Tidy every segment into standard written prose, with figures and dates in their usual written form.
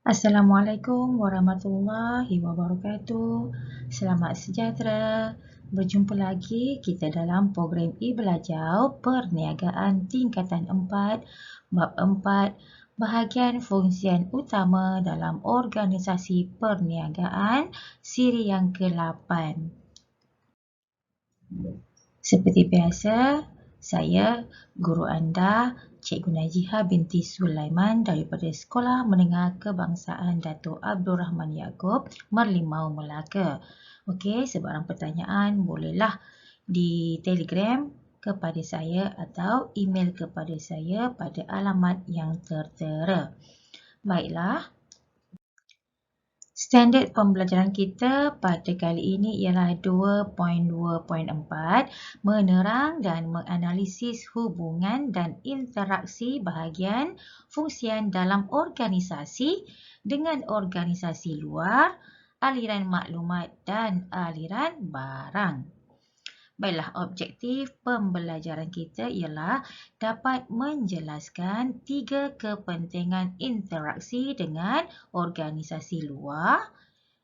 Assalamualaikum warahmatullahi wabarakatuh. Selamat sejahtera. Berjumpa lagi kita dalam program e-belajar Perniagaan Tingkatan 4, Bab 4, Bahagian Fungsian Utama dalam Organisasi Perniagaan, siri yang ke-8. Seperti biasa, saya, guru anda, Cikgu Najiha binti Sulaiman daripada Sekolah Menengah Kebangsaan Dato' Abdul Rahman Yaakob, Merlimau, Melaka. Okey, sebarang pertanyaan bolehlah di Telegram kepada saya atau email kepada saya pada alamat yang tertera. Baiklah. Standard pembelajaran kita pada kali ini ialah 2.2.4, menerang dan menganalisis hubungan dan interaksi bahagian fungsian dalam organisasi dengan organisasi luar, aliran maklumat dan aliran barang. Baiklah, objektif pembelajaran kita ialah dapat menjelaskan 3 kepentingan interaksi dengan organisasi luar.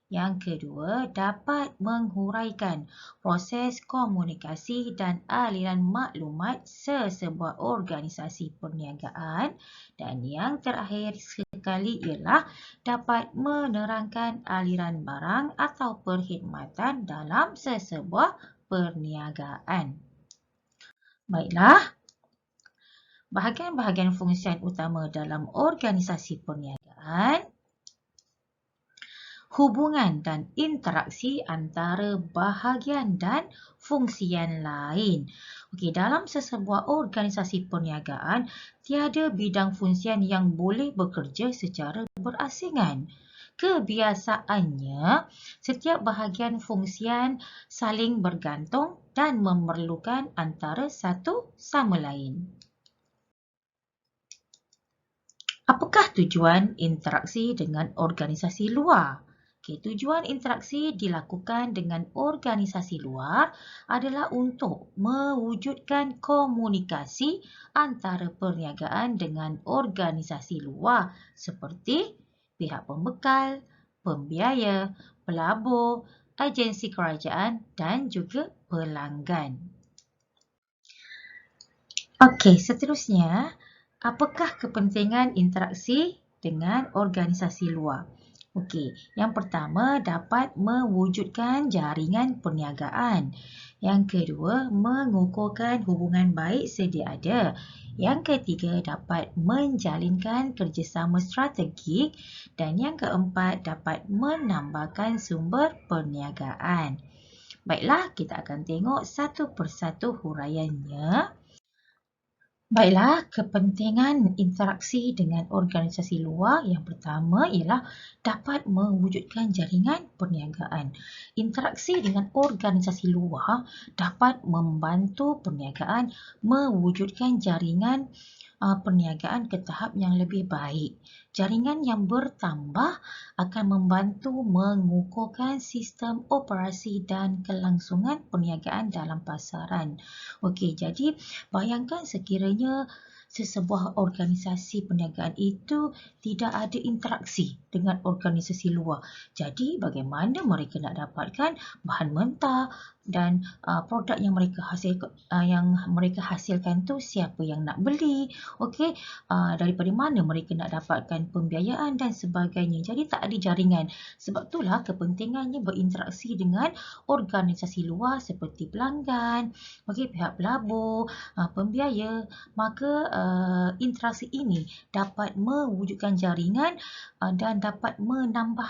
Yang kedua, dapat menghuraikan proses komunikasi dan aliran maklumat sesebuah organisasi perniagaan. Dan yang terakhir sekali ialah dapat menerangkan aliran barang atau perkhidmatan dalam sesebuah perniagaan. Baiklah, bahagian-bahagian fungsian utama dalam organisasi perniagaan. Hubungan dan interaksi antara bahagian dan fungsian lain. Okey, dalam sesebuah organisasi perniagaan, tiada bidang fungsian yang boleh bekerja secara berasingan. Kebiasaannya, setiap bahagian fungsian saling bergantung dan memerlukan antara satu sama lain. Apakah tujuan interaksi dengan organisasi luar? Okay, tujuan interaksi dilakukan dengan organisasi luar adalah untuk mewujudkan komunikasi antara perniagaan dengan organisasi luar seperti pihak pembekal, pembiaya, pelabur, agensi kerajaan dan juga pelanggan. Okey, seterusnya, apakah kepentingan interaksi dengan organisasi luar? Okey, yang pertama dapat mewujudkan jaringan perniagaan. Yang kedua, mengukuhkan hubungan baik sedia ada. Yang ketiga, dapat menjalinkan kerjasama strategik. Dan yang keempat, dapat menambahkan sumber perniagaan. Baiklah, kita akan tengok satu persatu huraiannya. Baiklah, kepentingan interaksi dengan organisasi luar yang pertama ialah dapat mewujudkan jaringan perniagaan. Interaksi dengan organisasi luar dapat membantu perniagaan mewujudkan jaringan perniagaan ke tahap yang lebih baik. Jaringan yang bertambah akan membantu mengukuhkan sistem operasi dan kelangsungan perniagaan dalam pasaran. Okey, jadi bayangkan sekiranya sesebuah organisasi perniagaan itu tidak ada interaksi dengan organisasi luar. Jadi bagaimana mereka nak dapatkan bahan mentah dan produk yang mereka hasilkan tu siapa yang nak beli? Okey, daripada mana mereka nak dapatkan pembiayaan dan sebagainya. Jadi tak ada jaringan. Sebab itulah kepentingannya berinteraksi dengan organisasi luar seperti pelanggan, okey, pihak pelabur, pembiaya. Maka interaksi ini dapat mewujudkan jaringan dan dapat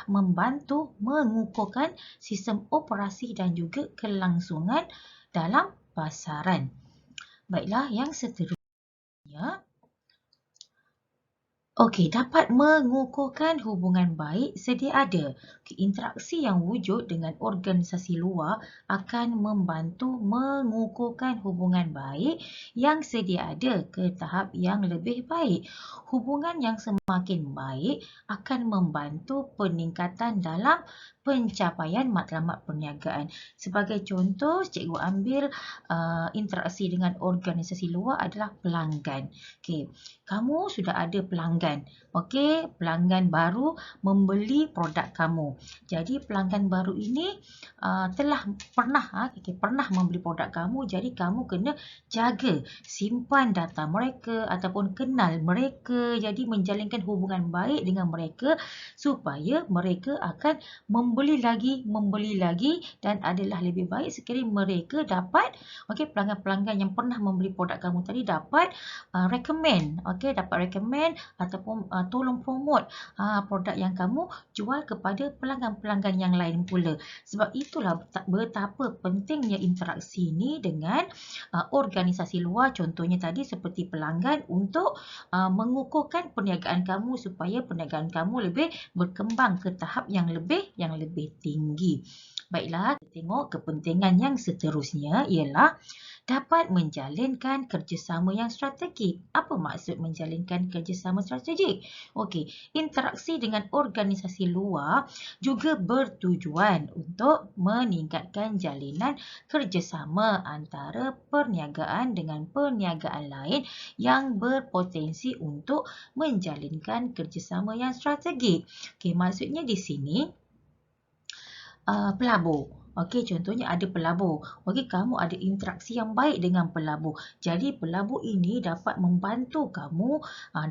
membantu mengukuhkan sistem operasi dan juga kelangsungan dalam pasaran. Baiklah, yang seterusnya. Okey, dapat mengukuhkan hubungan baik sedia ada. Interaksi yang wujud dengan organisasi luar akan membantu mengukuhkan hubungan baik yang sedia ada ke tahap yang lebih baik. Hubungan yang semakin baik akan membantu peningkatan dalam pencapaian matlamat perniagaan. Sebagai contoh, cikgu ambil interaksi dengan organisasi luar adalah pelanggan. Okey, kamu sudah ada pelanggan pelanggan. Okey, pelanggan baru membeli produk kamu. Jadi pelanggan baru ini telah pernah membeli produk kamu. Jadi kamu kena jaga, simpan data mereka ataupun kenal mereka. Jadi menjalinkan hubungan baik dengan mereka supaya mereka akan membeli lagi dan adalah lebih baik sekiranya mereka dapat pelanggan-pelanggan yang pernah membeli produk kamu tadi dapat recommend ataupun tolong promote produk yang kamu jual kepada pelanggan-pelanggan yang lain pula. Sebab itulah betapa pentingnya interaksi ni dengan organisasi luar, contohnya tadi seperti pelanggan, untuk mengukuhkan perniagaan kamu supaya perniagaan kamu lebih berkembang ke tahap yang lebih tinggi. Baiklah, kita tengok kepentingan yang seterusnya ialah dapat menjalinkan kerjasama yang strategik. Apa maksud menjalinkan kerjasama strategik? Okey, interaksi dengan organisasi luar juga bertujuan untuk meningkatkan jalinan kerjasama antara perniagaan dengan perniagaan lain yang berpotensi untuk menjalinkan kerjasama yang strategik. Okey, maksudnya di sini pelabur. Okey, contohnya ada pelabur. Okey, kamu ada interaksi yang baik dengan pelabur. Jadi pelabur ini dapat membantu kamu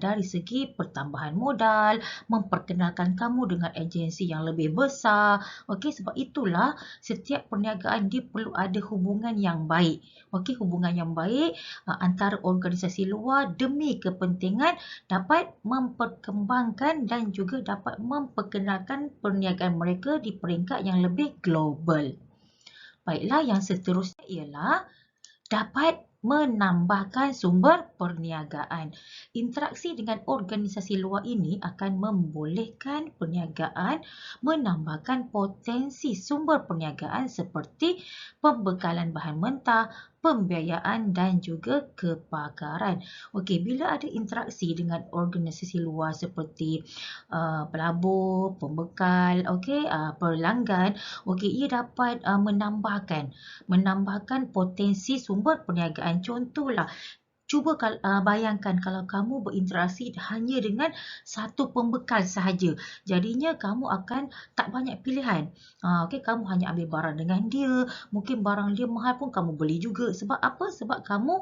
dari segi pertambahan modal, memperkenalkan kamu dengan agensi yang lebih besar. Okey, sebab itulah setiap perniagaan dia perlu ada hubungan yang baik. Okey, hubungan yang baik antara organisasi luar demi kepentingan dapat memperkembangkan dan juga dapat memperkenalkan perniagaan mereka di peringkat yang lebih global. Baiklah, yang seterusnya ialah dapat menambahkan sumber perniagaan. Interaksi dengan organisasi luar ini akan membolehkan perniagaan menambahkan potensi sumber perniagaan seperti pembekalan bahan mentah, pembiayaan dan juga kepakaran. Okey, bila ada interaksi dengan organisasi luar seperti pelabur, pembekal, pelanggan, ia dapat menambahkan potensi sumber perniagaan. Contohlah, cuba bayangkan kalau kamu berinteraksi hanya dengan satu pembekal sahaja. Jadinya kamu akan tak banyak pilihan. Kamu hanya ambil barang dengan dia. Mungkin barang dia mahal pun kamu beli juga. Sebab apa? Sebab kamu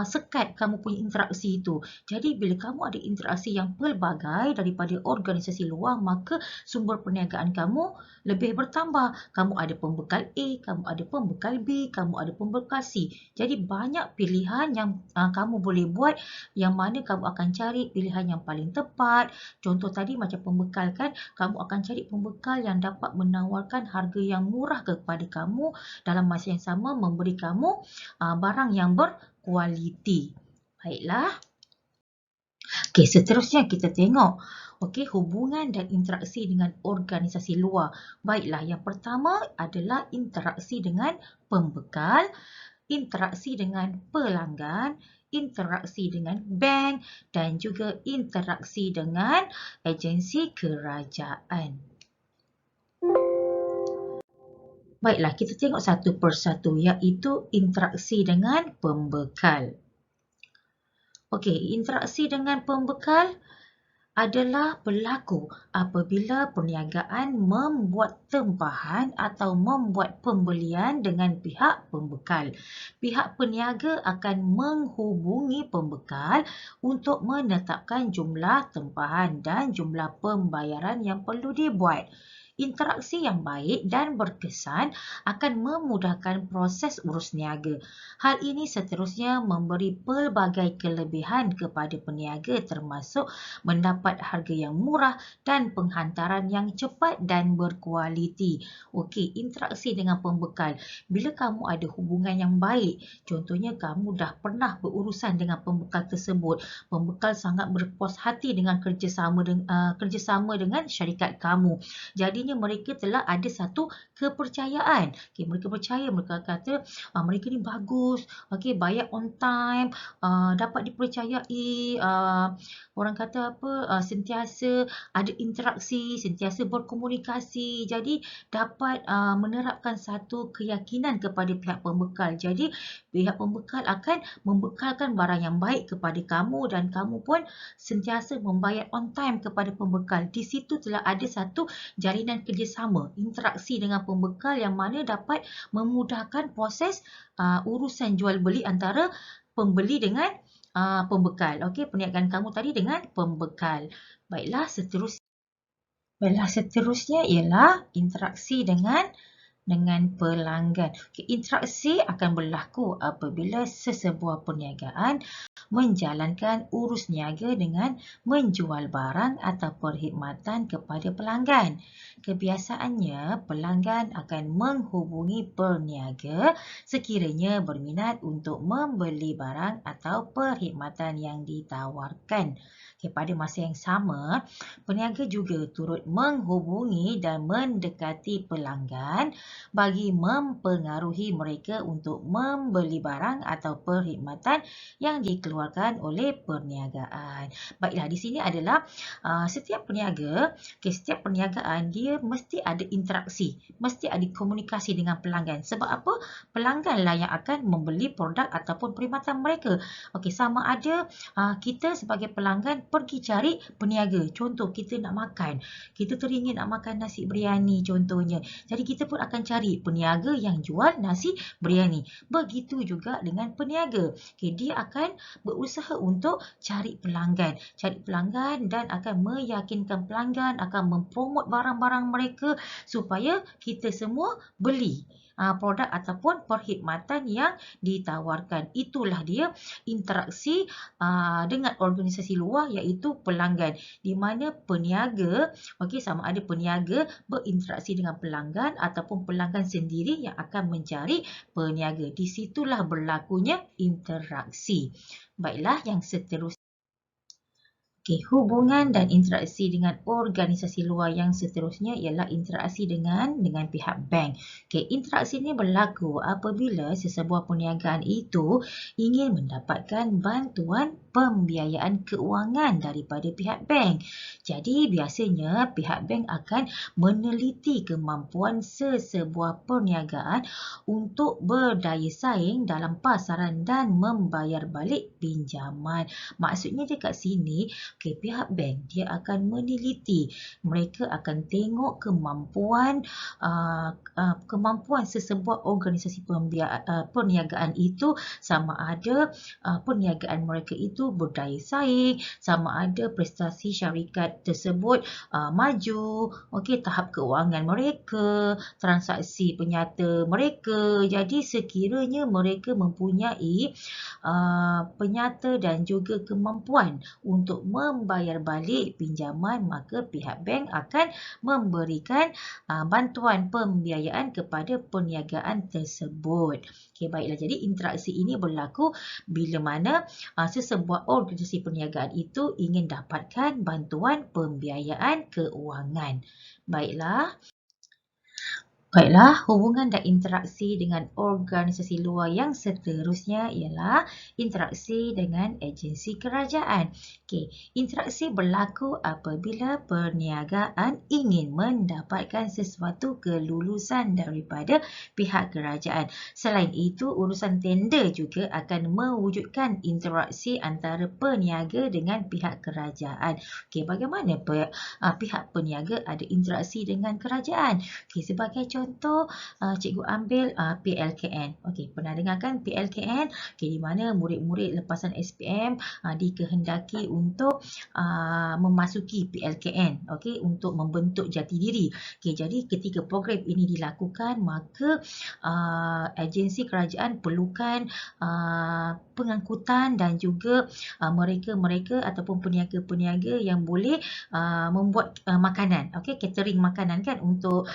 sekat kamu punya interaksi itu. Jadi bila kamu ada interaksi yang pelbagai daripada organisasi luar, maka sumber perniagaan kamu lebih bertambah. Kamu ada pembekal A, kamu ada pembekal B, kamu ada pembekal C. Jadi banyak pilihan yang kamu boleh buat, yang mana kamu akan cari pilihan yang paling tepat. Contoh tadi macam pembekal kan, kamu akan cari pembekal yang dapat menawarkan harga yang murah kepada kamu dalam masa yang sama memberi kamu barang yang berkualiti. Baiklah. Okey, seterusnya kita tengok hubungan dan interaksi dengan organisasi luar. Baiklah, yang pertama adalah interaksi dengan pembekal, interaksi dengan pelanggan, interaksi dengan bank dan juga interaksi dengan agensi kerajaan. Baiklah, kita tengok satu persatu, iaitu interaksi dengan pembekal. Okey, interaksi dengan pembekal adalah berlaku apabila perniagaan membuat tempahan atau membuat pembelian dengan pihak pembekal. Pihak peniaga akan menghubungi pembekal untuk menetapkan jumlah tempahan dan jumlah pembayaran yang perlu dibuat. Interaksi yang baik dan berkesan akan memudahkan proses urus niaga. Hal ini seterusnya memberi pelbagai kelebihan kepada peniaga, termasuk mendapat harga yang murah dan penghantaran yang cepat dan berkualiti. Okey, interaksi dengan pembekal. Bila kamu ada hubungan yang baik, contohnya kamu dah pernah berurusan dengan pembekal tersebut, pembekal sangat berpuas hati dengan kerjasama dengan syarikat kamu. Jadinya maknanya mereka telah ada satu kepercayaan. Okey, mereka percaya, mereka kata mereka ni bagus, okey, bayar on time, dapat dipercayai, orang kata apa, sentiasa ada interaksi, sentiasa berkomunikasi. Jadi dapat menerapkan satu keyakinan kepada pihak pembekal. Jadi pihak pembekal akan membekalkan barang yang baik kepada kamu dan kamu pun sentiasa membayar on time kepada pembekal. Di situ telah ada satu jalinan kerjasama, interaksi dengan pembekal yang mana dapat memudahkan proses urusan jual beli antara pembeli dengan pembekal. Okey, perniagaan kamu tadi dengan pembekal. Baiklah, seterusnya ialah interaksi dengan pelanggan. Okay, interaksi akan berlaku apabila sesebuah perniagaan menjalankan urus niaga dengan menjual barang atau perkhidmatan kepada pelanggan. Kebiasaannya, pelanggan akan menghubungi peniaga sekiranya berminat untuk membeli barang atau perkhidmatan yang ditawarkan. Okay, pada masa yang sama, peniaga juga turut menghubungi dan mendekati pelanggan bagi mempengaruhi mereka untuk membeli barang atau perkhidmatan yang dikeluarkan oleh perniagaan. Baiklah, di sini adalah setiap peniaga, setiap perniagaan dia mesti ada interaksi, mesti ada komunikasi dengan pelanggan. Sebab apa? Pelangganlah yang akan membeli produk ataupun perkhidmatan mereka. Okey, sama ada kita sebagai pelanggan pergi cari peniaga. Contoh, kita nak makan, kita teringin nak makan nasi biryani contohnya. Jadi kita pun akan cari peniaga yang jual nasi biryani. Begitu juga dengan peniaga. Okay, dia akan berusaha untuk cari pelanggan dan akan meyakinkan pelanggan, akan mempromot barang-barang mereka supaya kita semua beli produk ataupun perkhidmatan yang ditawarkan. Itulah dia interaksi dengan organisasi luar iaitu pelanggan, di mana peniaga, sama ada peniaga berinteraksi dengan pelanggan ataupun pelanggan sendiri yang akan mencari peniaga. Di situlah berlakunya interaksi. Baiklah, yang seterusnya. Okay, hubungan dan interaksi dengan organisasi luar yang seterusnya ialah interaksi dengan pihak bank. Okay, interaksi ini berlaku apabila sesebuah perniagaan itu ingin mendapatkan bantuan pembiayaan keuangan daripada pihak bank. Jadi biasanya pihak bank akan meneliti kemampuan sesebuah perniagaan untuk berdaya saing dalam pasaran dan membayar balik pinjaman. Maksudnya dekat sini, pihak bank dia akan meneliti, mereka akan tengok kemampuan sesebuah organisasi perniagaan itu, sama ada perniagaan mereka itu berdaya saing, sama ada prestasi syarikat tersebut maju, tahap keuangan mereka, transaksi penyata mereka. Jadi sekiranya mereka mempunyai penyata dan juga kemampuan untuk membayar balik pinjaman, maka pihak bank akan memberikan bantuan pembiayaan kepada perniagaan tersebut. Okey, baiklah. Jadi interaksi ini berlaku bila mana sesebuah organisasi perniagaan itu ingin dapatkan bantuan pembiayaan keuangan. Baiklah, hubungan dan interaksi dengan organisasi luar yang seterusnya ialah interaksi dengan agensi kerajaan. Okey, interaksi berlaku apabila perniagaan ingin mendapatkan sesuatu kelulusan daripada pihak kerajaan. Selain itu, urusan tender juga akan mewujudkan interaksi antara peniaga dengan pihak kerajaan. Okey, bagaimana pihak peniaga ada interaksi dengan kerajaan? Okey, sebagai contoh, cikgu ambil PLKN. Okey, pernah dengarkan PLKN? Okey, di mana murid-murid lepasan SPM dikehendaki untuk memasuki PLKN, okey, untuk membentuk jati diri. Okey, jadi ketika program ini dilakukan, maka agensi kerajaan perlukan pengangkutan dan juga mereka-mereka ataupun peniaga-peniaga yang boleh membuat makanan, okey, catering makanan kan, untuk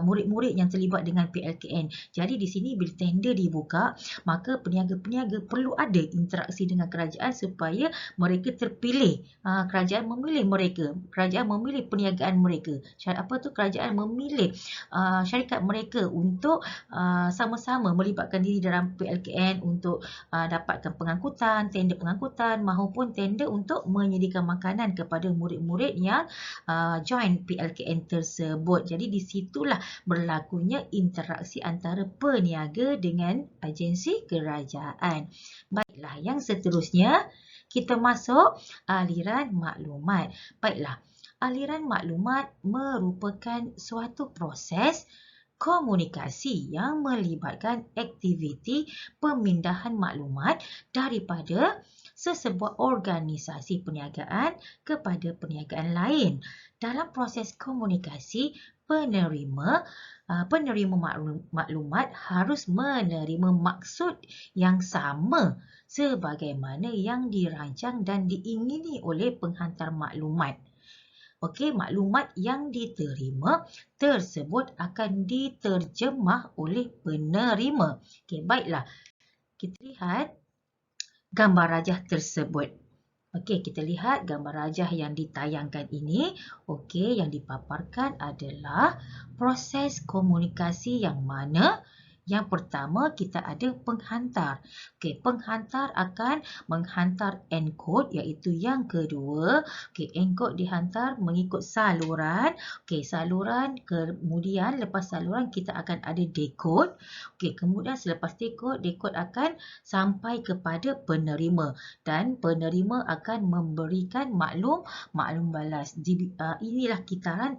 murid-murid yang terlibat dengan PLKN. Jadi di sini bila tender dibuka, maka peniaga-peniaga perlu ada interaksi dengan kerajaan supaya mereka terpilih. Kerajaan memilih mereka. Kerajaan memilih perniagaan mereka. Kerajaan memilih syarikat mereka untuk sama-sama melibatkan diri dalam PLKN untuk dapatkan pengangkutan, tender pengangkutan maupun tender untuk menyediakan makanan kepada murid-murid yang join PLKN tersebut. Jadi di situlah berlakunya interaksi antara peniaga dengan agensi kerajaan. Baiklah, yang seterusnya kita masuk aliran maklumat. Baiklah, aliran maklumat merupakan suatu proses komunikasi yang melibatkan aktiviti pemindahan maklumat daripada sesebuah organisasi perniagaan kepada perniagaan lain. Dalam proses komunikasi, penerima maklumat harus menerima maksud yang sama sebagaimana yang dirancang dan diingini oleh penghantar maklumat. Okey, maklumat yang diterima tersebut akan diterjemah oleh penerima. Okey, baiklah. Kita lihat gambar rajah tersebut. Okey, kita lihat gambar rajah yang ditayangkan ini. Okey, yang dipaparkan adalah proses komunikasi yang mana yang pertama kita ada penghantar. Okey, penghantar akan menghantar encode iaitu yang kedua. Okey, encode dihantar mengikut saluran. Okey, saluran kemudian lepas saluran kita akan ada decode. Okey, kemudian selepas decode akan sampai kepada penerima dan penerima akan memberikan maklum balas. Inilah kitaran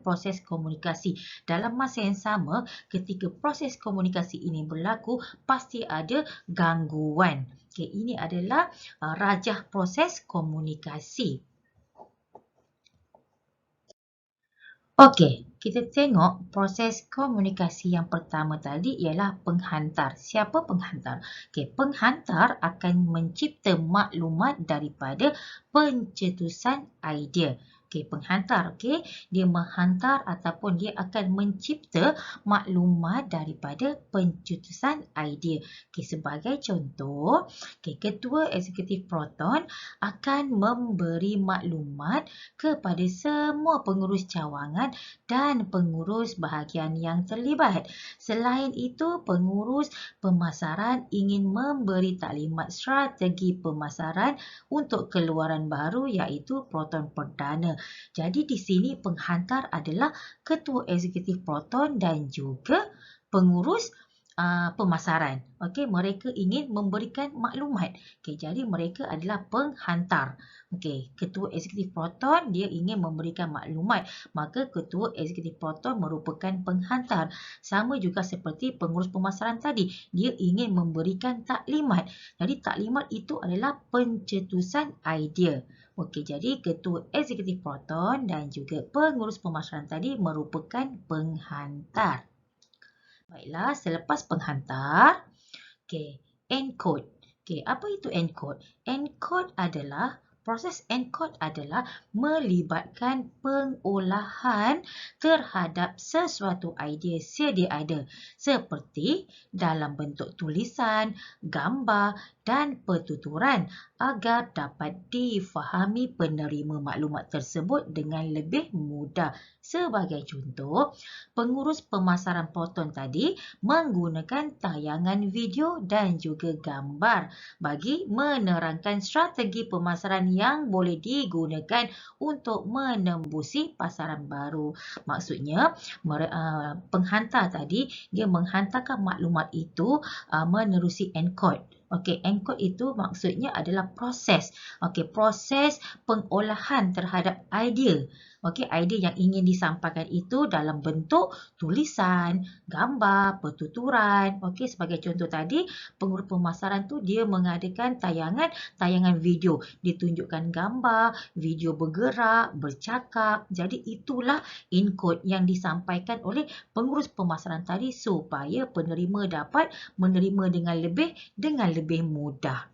proses komunikasi. Dalam masa yang sama, ketika proses komunikasi ini berlaku, pasti ada gangguan. Okey, ini adalah rajah proses komunikasi. Okey, kita tengok proses komunikasi yang pertama tadi ialah penghantar. Siapa penghantar? Okey, penghantar akan mencipta maklumat daripada pencetusan idea. Okey, penghantar, okey, dia menghantar ataupun dia akan mencipta maklumat daripada pencetusan idea. Okey, sebagai contoh, okey, Ketua Eksekutif Proton akan memberi maklumat kepada semua pengurus cawangan dan pengurus bahagian yang terlibat. Selain itu, pengurus pemasaran ingin memberi taklimat strategi pemasaran untuk keluaran baru iaitu Proton Perdana. Jadi di sini penghantar adalah Ketua Eksekutif Proton dan juga pengurus pemasaran. Okey, mereka ingin memberikan maklumat. Okey, jadi mereka adalah penghantar. Okey, Ketua Eksekutif Proton dia ingin memberikan maklumat, maka Ketua Eksekutif Proton merupakan penghantar. Sama juga seperti pengurus pemasaran tadi, dia ingin memberikan taklimat. Jadi taklimat itu adalah pencetusan idea. Okey, jadi Ketua Eksekutif Proton dan juga pengurus pemasaran tadi merupakan penghantar. Baiklah, selepas penghantar, okey, encode. Okey, apa itu encode? Proses encode adalah melibatkan pengolahan terhadap sesuatu idea sedia ada seperti dalam bentuk tulisan, gambar dan pertuturan agar dapat difahami penerima maklumat tersebut dengan lebih mudah. Sebagai contoh, pengurus pemasaran Proton tadi menggunakan tayangan video dan juga gambar bagi menerangkan strategi pemasaran yang boleh digunakan untuk menembusi pasaran baru. Maksudnya, penghantar tadi dia menghantarkan maklumat itu menerusi encode. Okey, encode itu maksudnya adalah proses. Okey, proses pengolahan terhadap idea. Okey, idea yang ingin disampaikan itu dalam bentuk tulisan, gambar, pertuturan. Okey, sebagai contoh tadi, pengurus pemasaran tu dia mengadakan tayangan video. Ditunjukkan gambar, video bergerak, bercakap. Jadi itulah encode yang disampaikan oleh pengurus pemasaran tadi supaya penerima dapat menerima dengan lebih mudah.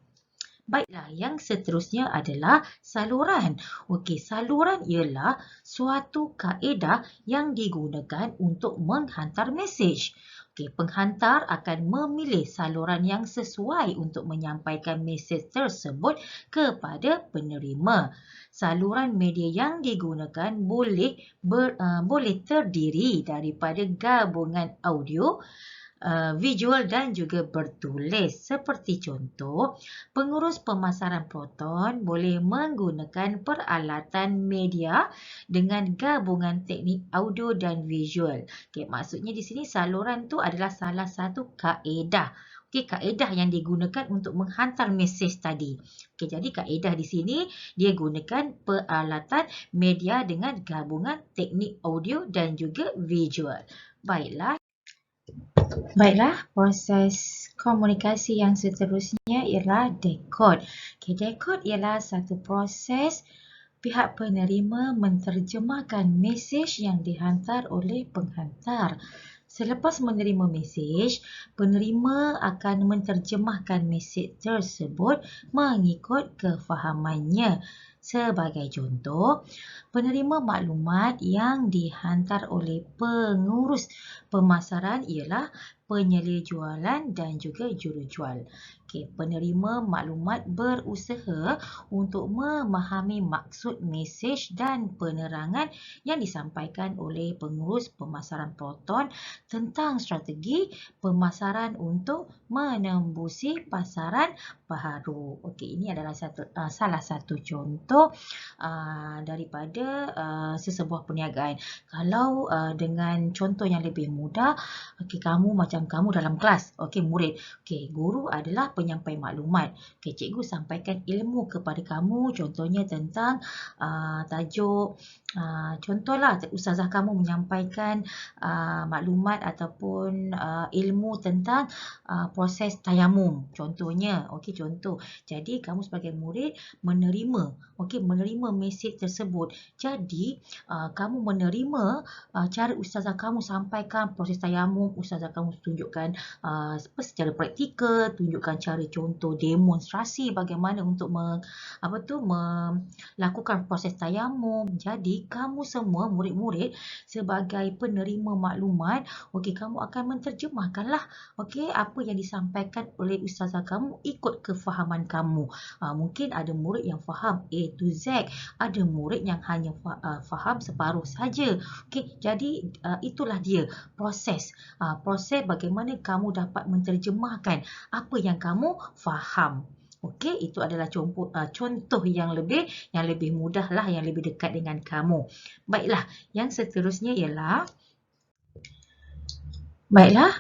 Baiklah, yang seterusnya adalah saluran. Okey, saluran ialah suatu kaedah yang digunakan untuk menghantar mesej. Okey, penghantar akan memilih saluran yang sesuai untuk menyampaikan mesej tersebut kepada penerima. Saluran media yang digunakan boleh terdiri daripada gabungan audio, visual dan juga bertulis. Seperti contoh, pengurus pemasaran proton boleh menggunakan peralatan media dengan gabungan teknik audio dan visual. Okay, maksudnya di sini saluran tu adalah salah satu kaedah. Okay, kaedah yang digunakan untuk menghantar mesej tadi. Okay, jadi kaedah di sini dia gunakan peralatan media dengan gabungan teknik audio dan juga visual. Baiklah, proses komunikasi yang seterusnya ialah dekod. Okay, dekod ialah satu proses pihak penerima menterjemahkan mesej yang dihantar oleh penghantar. Selepas menerima mesej, penerima akan menterjemahkan mesej tersebut mengikut kefahamannya. Sebagai contoh, penerima maklumat yang dihantar oleh pengurus pemasaran ialah penyelia jualan dan juga jurujual. Okay, penerima maklumat berusaha untuk memahami maksud mesej dan penerangan yang disampaikan oleh pengurus pemasaran proton tentang strategi pemasaran untuk menembusi pasaran baharu. Okey, ini adalah salah satu contoh daripada sesebuah perniagaan. Kalau dengan contoh yang lebih mudah, okey, kamu dalam kelas, okey, murid. Okey, guru adalah penyampai maklumat. Okey, cikgu sampaikan ilmu kepada kamu, contohnya tentang tajuk, contohlah ustazah kamu menyampaikan maklumat ataupun ilmu tentang proses tayamum, contohnya. Okey, contoh. Jadi kamu sebagai murid menerima mesej tersebut. Jadi kamu menerima cara ustazah kamu sampaikan proses tayamum, ustazah kamu tunjukkan secara praktikal, tunjukkan cara contoh demonstrasi bagaimana untuk melakukan proses tayamum. Jadi kamu semua murid-murid sebagai penerima maklumat, okey, kamu akan menterjemahkanlah okey apa yang disampaikan oleh ustazah kamu ikut kefahaman kamu. Mungkin ada murid yang faham A to Z, ada murid yang hanya faham separuh saja. Okey, jadi itulah dia proses bagaimana kamu dapat menterjemahkan apa yang kamu faham. Okey, itu adalah contoh yang lebih mudah lah, yang lebih dekat dengan kamu. Baiklah, yang seterusnya ialah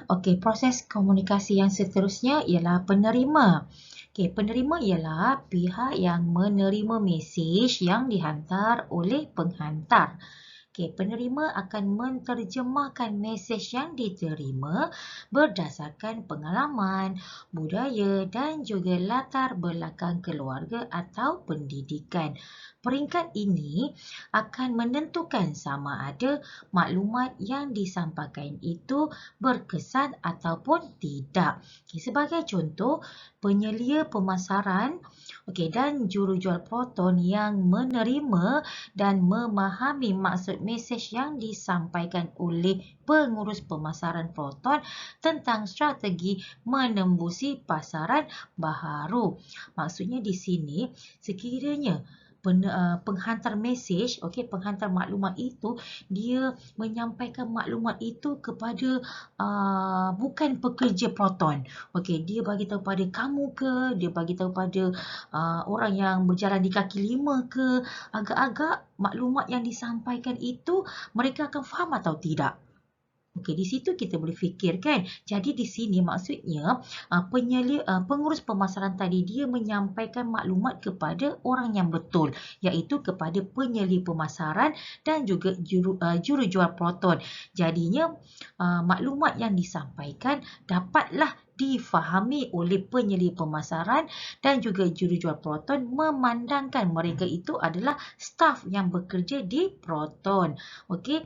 okey, proses komunikasi yang seterusnya ialah penerima. Okey, penerima ialah pihak yang menerima mesej yang dihantar oleh penghantar. Okey, penerima akan menterjemahkan mesej yang diterima berdasarkan pengalaman, budaya dan juga latar belakang keluarga atau pendidikan. Peringkat ini akan menentukan sama ada maklumat yang disampaikan itu berkesan ataupun tidak. Okay, sebagai contoh, penyelia pemasaran dan jurujual proton yang menerima dan memahami maksud mesej yang disampaikan oleh pengurus pemasaran proton tentang strategi menembusi pasaran baharu. Maksudnya di sini, sekiranya penghantar mesej, penghantar maklumat itu, dia menyampaikan maklumat itu kepada bukan pekerja proton. Okey, dia bagi tahu pada kamu ke, dia bagi tahu pada orang yang berjalan di kaki lima ke, agak-agak maklumat yang disampaikan itu mereka akan faham atau tidak. Okey, di situ kita boleh fikirkan. Jadi di sini maksudnya pengurus pemasaran tadi dia menyampaikan maklumat kepada orang yang betul, iaitu kepada penyelia pemasaran dan juga jurujual proton. Jadinya maklumat yang disampaikan dapatlah difahami oleh penyelia pemasaran dan juga jurujual proton memandangkan mereka itu adalah staf yang bekerja di proton. Okey,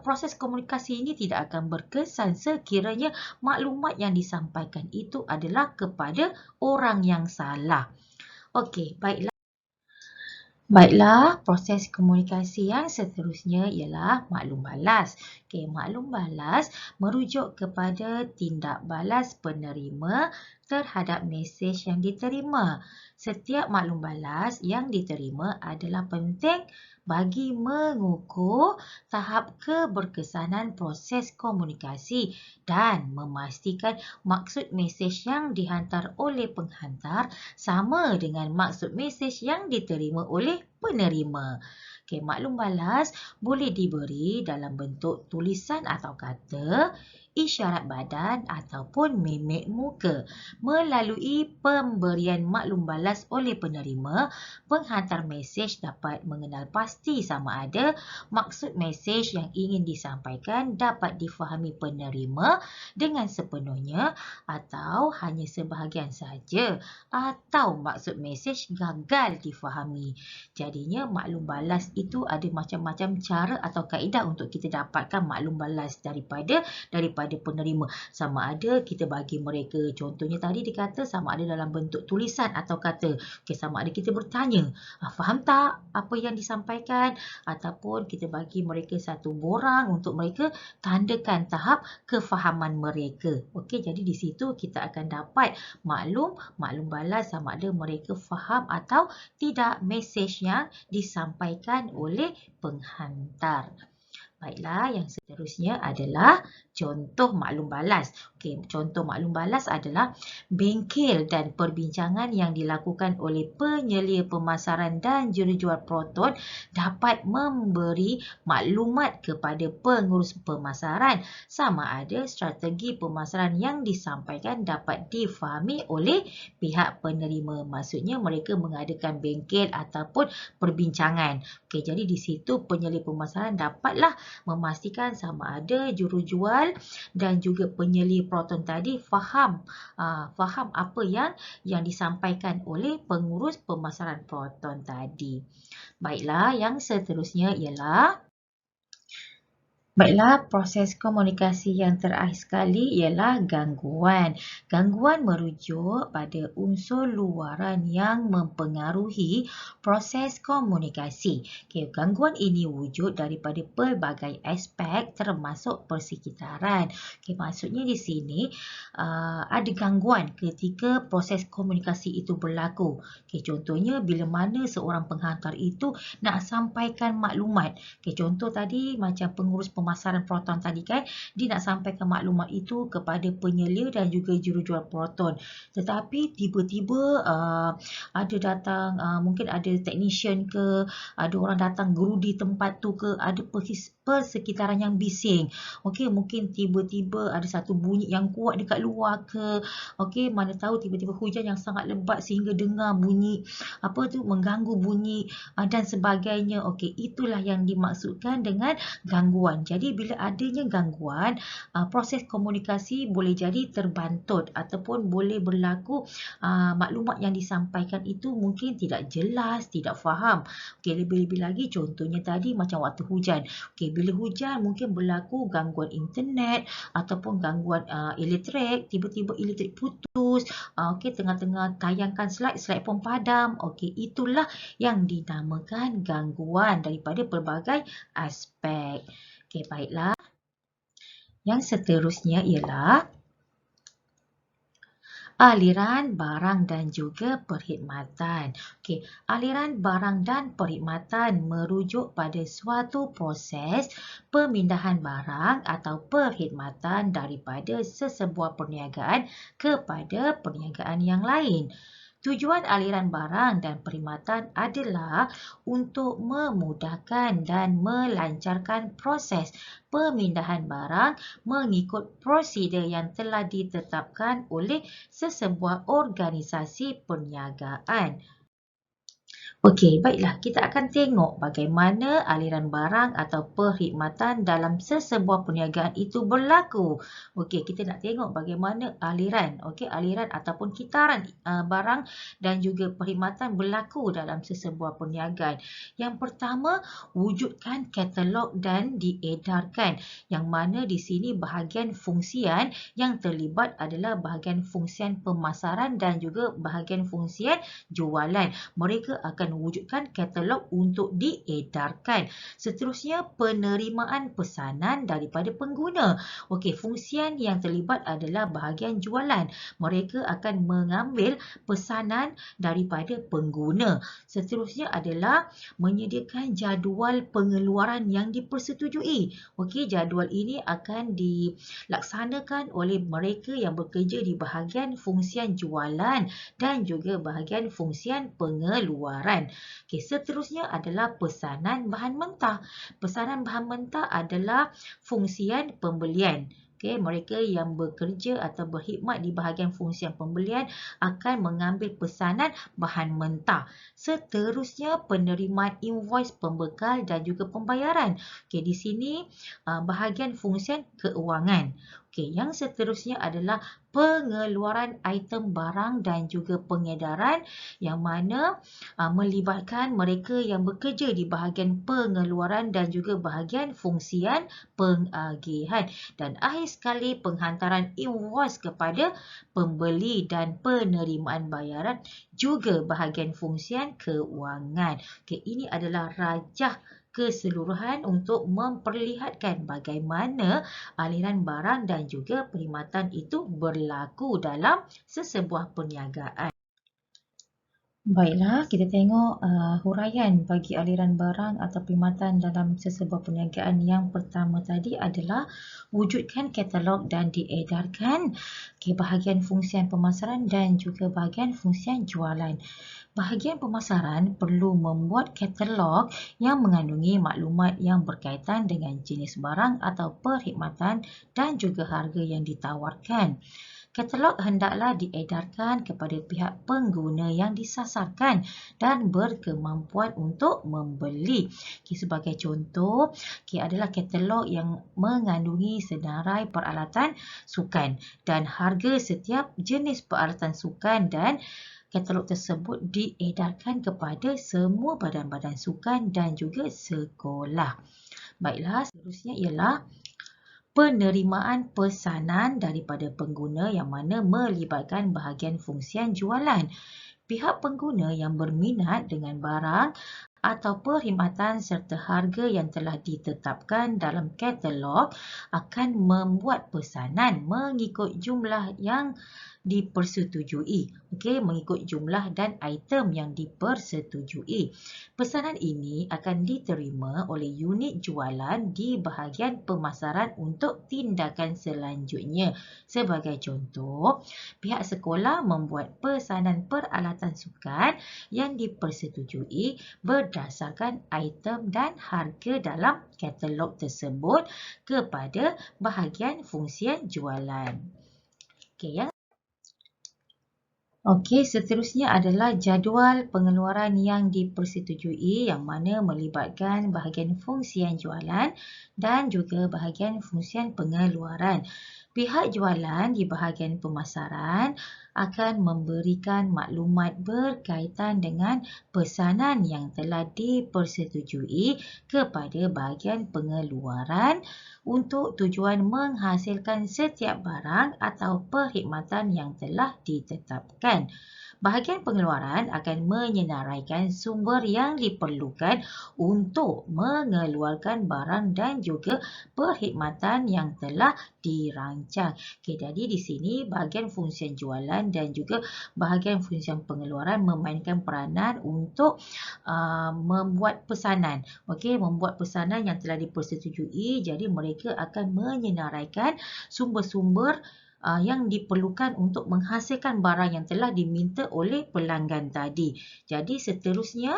proses komunikasi ini tidak akan berkesan sekiranya maklumat yang disampaikan itu adalah kepada orang yang salah. Okey, baiklah. Baiklah, proses komunikasi yang seterusnya ialah maklum balas. Okey, maklum balas merujuk kepada tindak balas penerima terhadap mesej yang diterima. Setiap maklum balas yang diterima adalah penting bagi mengukur tahap keberkesanan proses komunikasi dan memastikan maksud mesej yang dihantar oleh penghantar sama dengan maksud mesej yang diterima oleh penerima. Okey, maklum balas boleh diberi dalam bentuk tulisan atau kata, isyarat badan ataupun mimik muka. Melalui pemberian maklum balas oleh penerima, penghantar mesej dapat mengenal pasti sama ada maksud mesej yang ingin disampaikan dapat difahami penerima dengan sepenuhnya atau hanya sebahagian sahaja, atau maksud mesej gagal difahami. Jadinya maklum balas itu ada macam-macam cara atau kaedah untuk kita dapatkan maklum balas daripada penerima. Sama ada kita bagi mereka, contohnya tadi dikata sama ada dalam bentuk tulisan atau kata. Okey, sama ada kita bertanya, faham tak apa yang disampaikan, ataupun kita bagi mereka satu borang untuk mereka tandakan tahap kefahaman mereka. Okey, jadi di situ kita akan dapat maklum balas sama ada mereka faham atau tidak mesej yang disampaikan oleh penghantar. Baiklah, yang seterusnya adalah contoh maklum balas. Okey, contoh maklum balas adalah bengkel dan perbincangan yang dilakukan oleh penyelia pemasaran dan jurujual proton dapat memberi maklumat kepada pengurus pemasaran sama ada strategi pemasaran yang disampaikan dapat difahami oleh pihak penerima. Maksudnya mereka mengadakan bengkel ataupun perbincangan. Okey, jadi di situ penyelia pemasaran dapatlah memastikan sama ada jurujual dan juga penyelia proton tadi faham apa yang disampaikan oleh pengurus pemasaran proton tadi. Baiklah, yang seterusnya ialah proses komunikasi yang terakhir sekali ialah gangguan. Gangguan merujuk pada unsur luaran yang mempengaruhi proses komunikasi. Okay, gangguan ini wujud daripada pelbagai aspek termasuk persekitaran. Okay, maksudnya di sini ada gangguan ketika proses komunikasi itu berlaku. Okay, contohnya bila mana seorang penghantar itu nak sampaikan maklumat. Okay, contoh tadi macam pengurus pemasaran proton tadi kan, dia nak sampaikan maklumat itu kepada penyelia dan juga jurujual proton. Tetapi tiba-tiba ada datang, mungkin ada technician ke, ada orang datang gerudi tempat tu ke, ada persekitaran yang bising. Okey, mungkin tiba-tiba ada satu bunyi yang kuat dekat luar ke. Okey, mana tahu tiba-tiba hujan yang sangat lebat sehingga dengar bunyi mengganggu bunyi dan sebagainya. Okey, itulah yang dimaksudkan dengan gangguan. Jadi bila adanya gangguan, proses komunikasi boleh jadi terbantut ataupun boleh berlaku maklumat yang disampaikan itu mungkin tidak jelas, tidak faham. Okey, lebih-lebih lagi contohnya tadi macam waktu hujan. Okey, bila hujan mungkin berlaku gangguan internet ataupun gangguan elektrik, tiba-tiba elektrik putus. Okey, tengah-tengah tayangkan slide pun padam. Okey, itulah yang dinamakan gangguan daripada pelbagai aspek. Okey, baiklah. Yang seterusnya ialah aliran barang dan juga perkhidmatan. Okey, aliran barang dan perkhidmatan merujuk pada suatu proses pemindahan barang atau perkhidmatan daripada sesebuah perniagaan kepada perniagaan yang lain. Tujuan aliran barang dan perkhidmatan adalah untuk memudahkan dan melancarkan proses pemindahan barang mengikut prosedur yang telah ditetapkan oleh sesebuah organisasi perniagaan. Okey, baiklah. Kita akan tengok bagaimana aliran barang atau perkhidmatan dalam sesebuah perniagaan itu berlaku. Okey, kita nak tengok bagaimana aliran, aliran ataupun kitaran barang dan juga perkhidmatan berlaku dalam sesebuah perniagaan. Yang pertama, wujudkan katalog dan diedarkan. Yang mana di sini bahagian fungsian yang terlibat adalah bahagian fungsian pemasaran dan juga bahagian fungsian jualan. Mereka akan wujudkan katalog untuk diedarkan. Seterusnya, penerimaan pesanan daripada pengguna. Okey, fungsian yang terlibat adalah bahagian jualan. Mereka akan mengambil pesanan daripada pengguna. Seterusnya adalah menyediakan jadual pengeluaran yang dipersetujui. Okey, jadual ini akan dilaksanakan oleh mereka yang bekerja di bahagian fungsian jualan dan juga bahagian fungsian pengeluaran. Okey, seterusnya adalah pesanan bahan mentah. Pesanan bahan mentah adalah fungsian pembelian. Okey, mereka yang bekerja atau berkhidmat di bahagian fungsian pembelian akan mengambil pesanan bahan mentah. Seterusnya, penerimaan invoice pembekal dan juga pembayaran. Okey, di sini bahagian fungsian keuangan. Okey, yang seterusnya adalah pengeluaran item barang dan juga pengedaran yang mana melibatkan mereka yang bekerja di bahagian pengeluaran dan juga bahagian fungsian pengagihan. Dan akhir sekali, penghantaran invoice kepada pembeli dan penerimaan bayaran juga bahagian fungsian keuangan. Okey, ini adalah rajah keseluruhan untuk memperlihatkan bagaimana aliran barang dan juga perkhidmatan itu berlaku dalam sesebuah perniagaan. Baiklah, kita tengok huraian bagi aliran barang atau perkhidmatan dalam sesebuah perniagaan. Yang pertama tadi adalah wujudkan katalog dan diedarkan. Okay, bahagian fungsian pemasaran dan juga bahagian fungsian jualan. Bahagian pemasaran perlu membuat katalog yang mengandungi maklumat yang berkaitan dengan jenis barang atau perkhidmatan dan juga harga yang ditawarkan. Katalog hendaklah diedarkan kepada pihak pengguna yang disasarkan dan berkemampuan untuk membeli. Okay, sebagai contoh, adalah katalog yang mengandungi senarai peralatan sukan dan harga setiap jenis peralatan sukan, dan katalog tersebut diedarkan kepada semua badan-badan sukan dan juga sekolah. Baiklah, seterusnya ialah penerimaan pesanan daripada pengguna yang mana melibatkan bahagian fungsian jualan. Pihak pengguna yang berminat dengan barang atau perkhidmatan serta harga yang telah ditetapkan dalam katalog akan membuat pesanan mengikut jumlah yang dipersetujui. Okey, mengikut jumlah dan item yang dipersetujui. Pesanan ini akan diterima oleh unit jualan di bahagian pemasaran untuk tindakan selanjutnya. Sebagai contoh, pihak sekolah membuat pesanan peralatan sukan yang dipersetujui berdasarkan item dan harga dalam katalog tersebut kepada bahagian fungsian jualan. Okey, Okey, seterusnya adalah jadual pengeluaran yang dipersetujui yang mana melibatkan bahagian fungsian jualan dan juga bahagian fungsian pengeluaran. Pihak jualan di bahagian pemasaran akan memberikan maklumat berkaitan dengan pesanan yang telah dipersetujui kepada bahagian pengeluaran untuk tujuan menghasilkan setiap barang atau perkhidmatan yang telah ditetapkan. Bahagian pengeluaran akan menyenaraikan sumber yang diperlukan untuk mengeluarkan barang dan juga perkhidmatan yang telah dirancang. Okey, jadi di sini bahagian fungsian jualan dan juga bahagian fungsian pengeluaran memainkan peranan untuk membuat pesanan. Okey, membuat pesanan yang telah dipersetujui. Jadi mereka akan menyenaraikan sumber-sumber yang diperlukan untuk menghasilkan barang yang telah diminta oleh pelanggan tadi. Jadi seterusnya,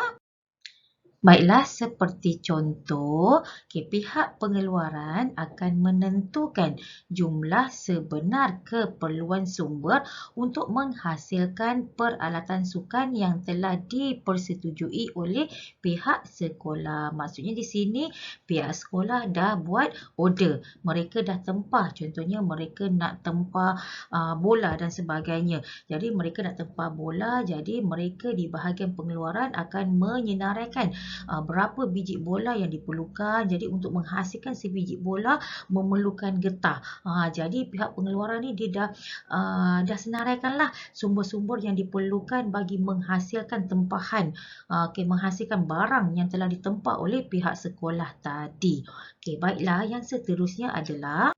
Baiklah, seperti contoh, pihak pengeluaran akan menentukan jumlah sebenar keperluan sumber untuk menghasilkan peralatan sukan yang telah dipersetujui oleh pihak sekolah. Maksudnya di sini pihak sekolah dah buat order. Mereka dah tempah. Contohnya mereka nak tempah bola dan sebagainya. Jadi mereka nak tempah bola, jadi mereka di bahagian pengeluaran akan menyenaraikan berapa biji bola yang diperlukan. Jadi untuk menghasilkan sebiji bola memerlukan getah. Jadi pihak pengeluaran ni dia dah senaraikanlah sumber-sumber yang diperlukan bagi menghasilkan tempahan, menghasilkan barang yang telah ditempah oleh pihak sekolah tadi. Baiklah, yang seterusnya adalah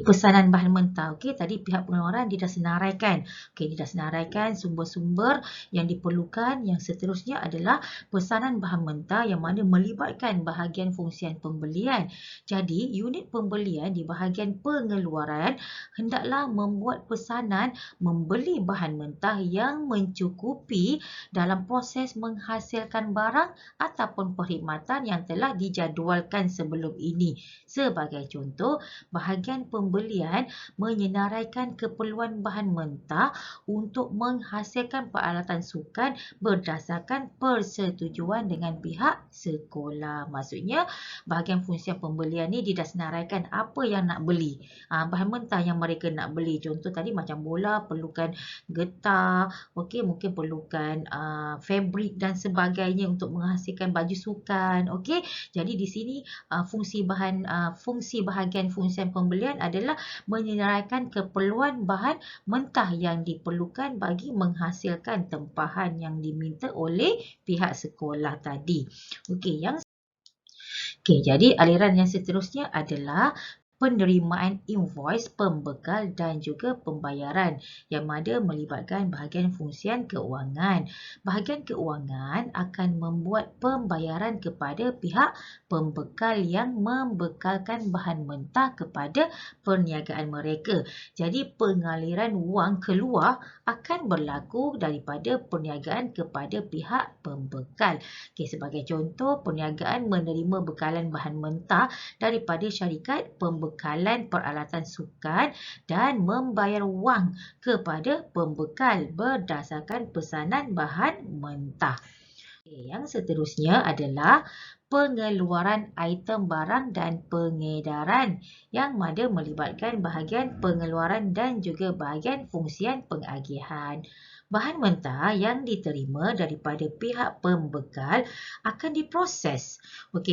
pesanan bahan mentah. Tadi pihak pengeluaran dia dah senaraikan. Dia dah senaraikan sumber-sumber yang diperlukan. Yang seterusnya adalah pesanan bahan mentah yang mana melibatkan bahagian fungsian pembelian. Jadi, unit pembelian di bahagian pengeluaran hendaklah membuat pesanan membeli bahan mentah yang mencukupi dalam proses menghasilkan barang ataupun perkhidmatan yang telah dijadualkan sebelum ini. Sebagai contoh, bahagian pembelian menyenaraikan keperluan bahan mentah untuk menghasilkan peralatan sukan berdasarkan persetujuan dengan pihak sekolah. Maksudnya, bahagian fungsian pembelian ni dia dah senaraikan apa yang nak beli. Bahan mentah yang mereka nak beli. Contoh tadi macam bola, perlukan getah, mungkin perlukan fabrik dan sebagainya untuk menghasilkan baju sukan. Jadi di sini fungsi bahagian fungsian pembelian adalah menyenaraikan keperluan bahan mentah yang diperlukan bagi menghasilkan tempahan yang diminta oleh pihak sekolah tadi. Jadi aliran yang seterusnya adalah penerimaan invoice, pembekal dan juga pembayaran yang mana melibatkan bahagian fungsian keuangan. Bahagian keuangan akan membuat pembayaran kepada pihak pembekal yang membekalkan bahan mentah kepada perniagaan mereka. Jadi pengaliran wang keluar akan berlaku daripada perniagaan kepada pihak pembekal. Sebagai contoh, perniagaan menerima bekalan bahan mentah daripada syarikat pembekalan peralatan sukan dan membayar wang kepada pembekal berdasarkan pesanan bahan mentah. Yang seterusnya adalah pengeluaran item barang dan pengedaran yang mana melibatkan bahagian pengeluaran dan juga bahagian fungsian pengagihan. Bahan mentah yang diterima daripada pihak pembekal akan diproses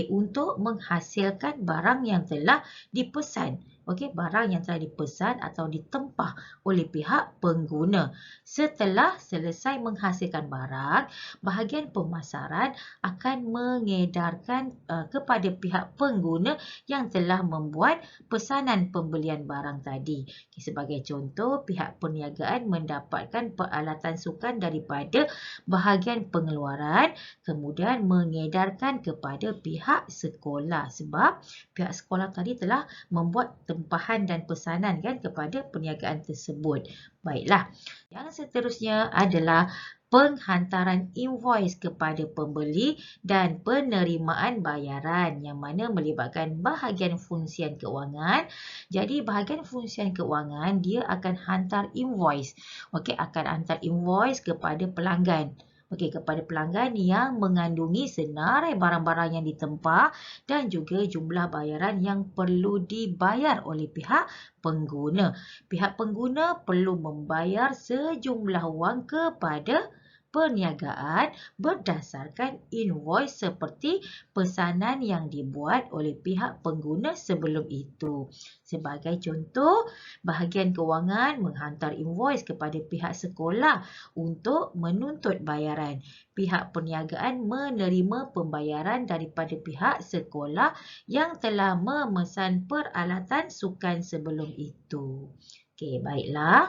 untuk menghasilkan barang yang telah dipesan. Barang yang telah dipesan atau ditempah oleh pihak pengguna. Setelah selesai menghasilkan barang, bahagian pemasaran akan mengedarkan kepada pihak pengguna yang telah membuat pesanan pembelian barang tadi. Sebagai contoh, pihak perniagaan mendapatkan peralatan sukan daripada bahagian pengeluaran, kemudian mengedarkan kepada pihak sekolah sebab pihak sekolah tadi telah membuat tempahan dan pesanan kepada perniagaan tersebut. Baiklah, yang seterusnya adalah penghantaran invoice kepada pembeli dan penerimaan bayaran yang mana melibatkan bahagian fungsian keuangan. Jadi bahagian fungsian keuangan dia akan hantar invoice. Akan hantar invoice kepada pelanggan. Kepada pelanggan yang mengandungi senarai barang-barang yang ditempah dan juga jumlah bayaran yang perlu dibayar oleh pihak pengguna. Pihak pengguna perlu membayar sejumlah wang kepada perniagaan berdasarkan invoice seperti pesanan yang dibuat oleh pihak pengguna sebelum itu. Sebagai contoh, bahagian kewangan menghantar invoice kepada pihak sekolah untuk menuntut bayaran. Pihak perniagaan menerima pembayaran daripada pihak sekolah yang telah memesan peralatan sukan sebelum itu. Baiklah.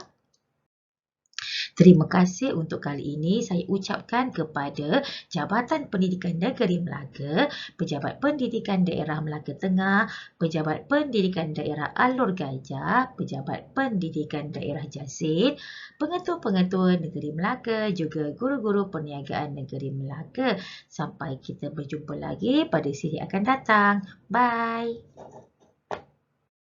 Terima kasih untuk kali ini saya ucapkan kepada Jabatan Pendidikan Negeri Melaka, Pejabat Pendidikan Daerah Melaka Tengah, Pejabat Pendidikan Daerah Alor Gajah, Pejabat Pendidikan Daerah Jasin, pengetua-pengetua Negeri Melaka, juga guru-guru perniagaan Negeri Melaka. Sampai kita berjumpa lagi pada siri akan datang. Bye!